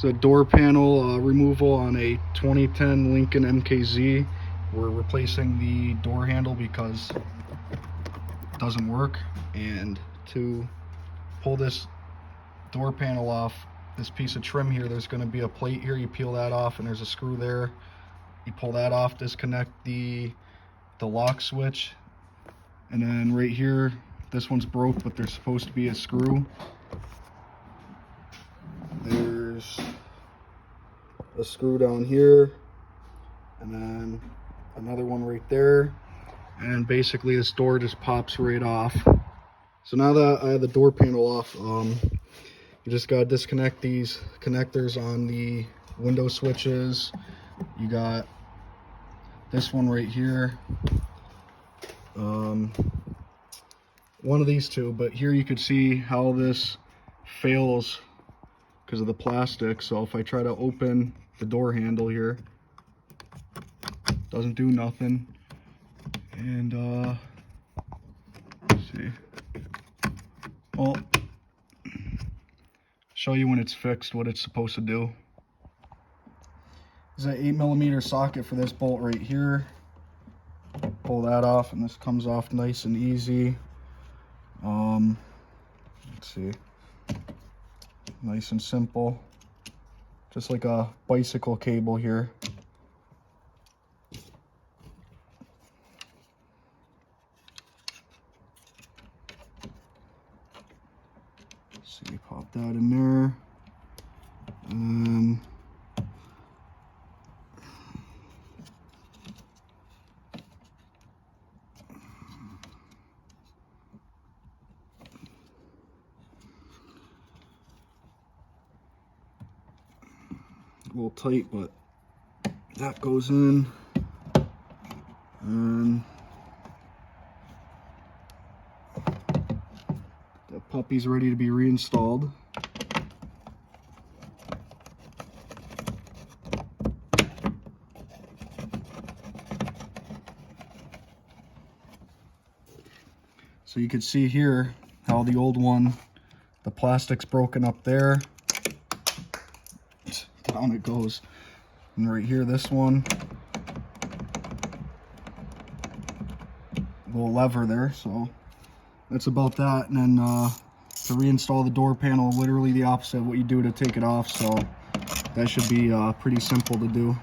It's a door panel removal on a 2010 Lincoln MKZ. We're replacing the door handle because it doesn't work. And to pull this door panel off, this piece of trim here, there's going to be a plate here. You peel that off and there's a screw there. You pull that off, disconnect the lock switch. And then right here, this one's broke, but there's supposed to be a screw. There's a screw down here, and then another one right there, and basically this door just pops right off. So now that I have the door panel off, you just gotta disconnect these connectors on the window switches. You got this one right here, one of these two, but here you could see how this fails because of the plastic. So if I try to open the door handle here, doesn't do nothing. And let's see, well, show you when it's fixed what it's supposed to do. There's an 8mm socket for this bolt right here. Pull that off and this comes off nice and easy. Let's see, nice and simple, just like a bicycle cable here. Let's see, pop that in there, and a little tight, but that goes in, and the puppy's ready to be reinstalled. So you can see here how the old one, the plastic's broken up there. Down it goes. And right here, this one, little lever there. So that's about that. And then to reinstall the door panel, literally the opposite of what you do to take it off. So that should be pretty simple to do.